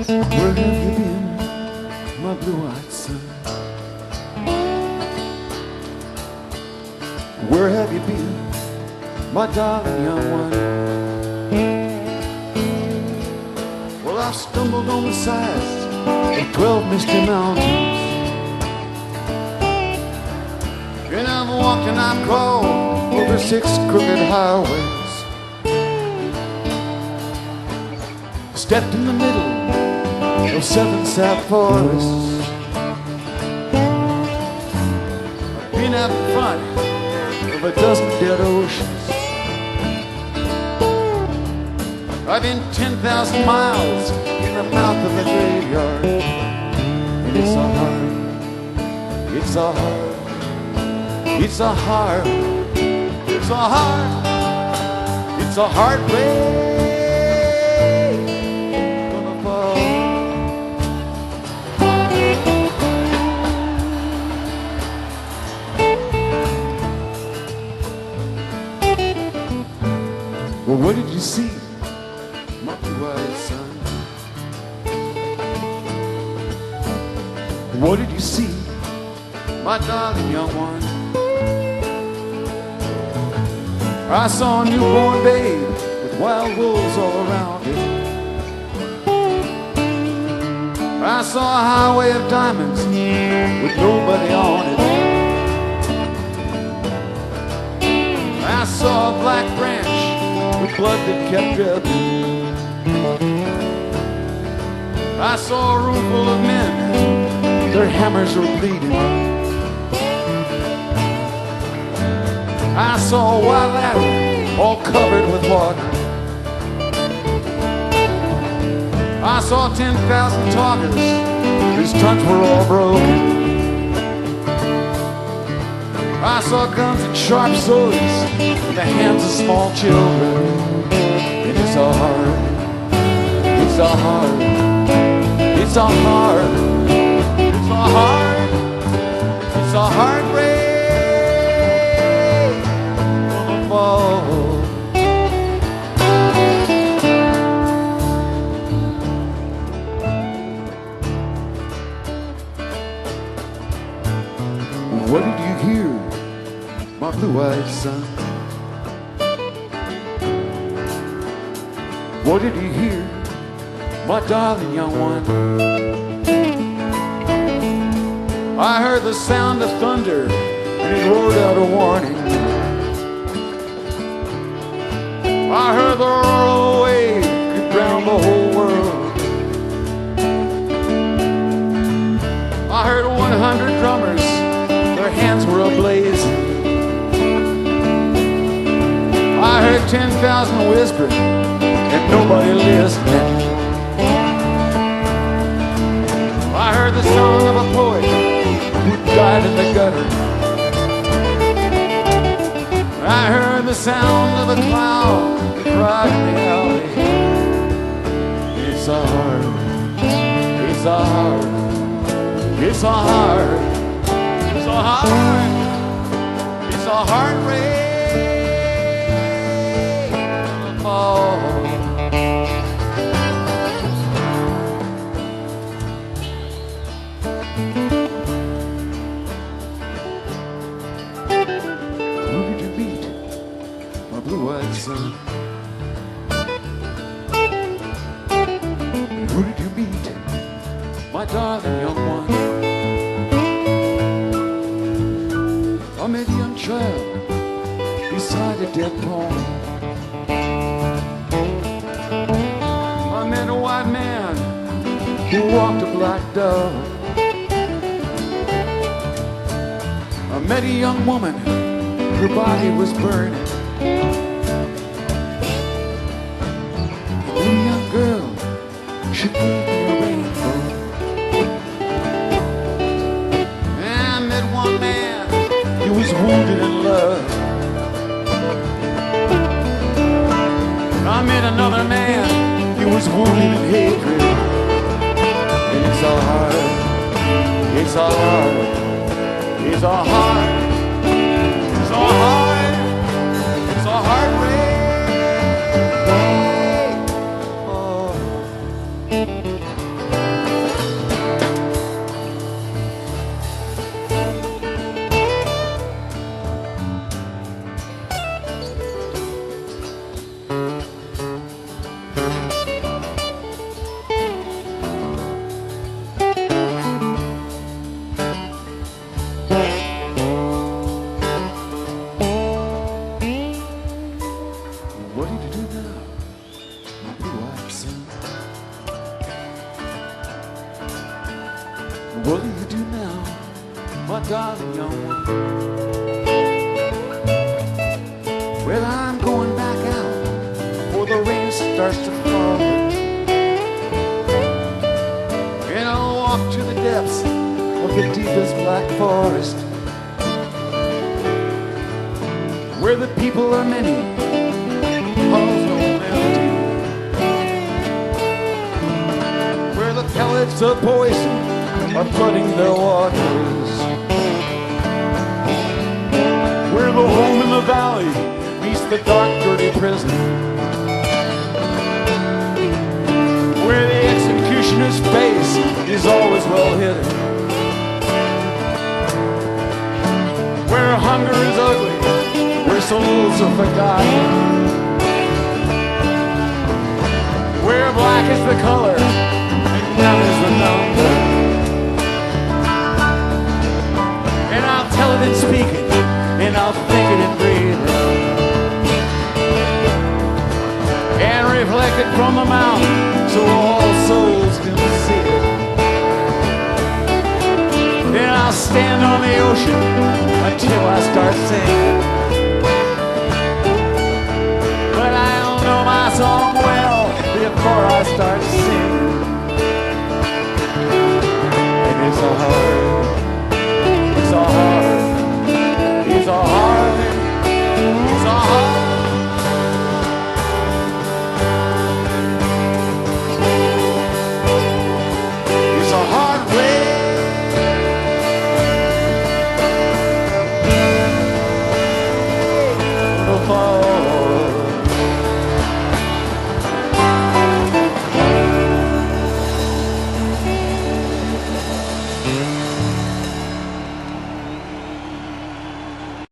Where have you been, my blue-eyed son? Where have you been, my darling young one? Well, I've stumbled on the sides of 12 misty mountains, and I've walked and I've crawled over 6 crooked highways, stepped in the middle of 7 sap forests, I've been out in front of a dozen dead oceans, I've been 10,000 miles in the mouth of a graveyard, and it's a hard, it's a hard, it's a hard, it's a hard, it's a hard way. Well, what did you see, my blue-eyed son? What did you see, my darling young one? I saw a newborn babe with wild wolves all around it. I saw a highway of diamonds with nobody on it. I saw a black branch with blood that kept dripping. I saw a room full of men, their hammers were bleeding. I saw a wild ladder all covered with water. I saw 10,000 talkers whose tongues were all broken. I saw guns and sharp swords in the hands of small children. And it's a hard, it's a hard, it's a hard, it's a hard, it's a hard rain gonna fall. What did you hear, my blue-eyed son? What did you hear, my darling young one? I heard the sound of thunder, and it roared out a warning. I heard the roar of a wave could drown the whole world. I heard 100 drummers, their hands were ablaze. I heard 10,000 whispering, and nobody listening. I heard the song of a poet who died in the gutter. I heard the sound of a clown that cried in the alley. It's a hard, it's a hard, it's a hard, it's a hard, it's a hard rain to fall. Who did you meet, my blue-eyed son? Who did you meet, my darling young one? I met a young child beside a dead pony. I met a white man who walked a black dove. I met a young woman, her body was burning. A young girl, she gave me a rainbow. And I met one man, he was wounded in love. I met another man, he was wounded in hatred. a heart, it's a heart, it's a heart, it's a heartbreak. Oh. What did you do now, my blue eyed son? What do you do now, my darling young one? Well, I'm going back out before the rain starts to fall, and I'll walk to the depths of the deepest black forest, where the people are many, halls no melody, where the pellets of poison are flooding their waters, where the home in the valley meets the dark, dirty prison, where the executioner's face is always well hidden, where hunger is ugly, where souls are forgotten, where black is the color and none is the number. And I'll tell it and speak it, and I'll think it and breathe it, and reflect it from the mountain so all souls can see it. Then I'll stand on the ocean until I start singing. But I'll know my song well before I start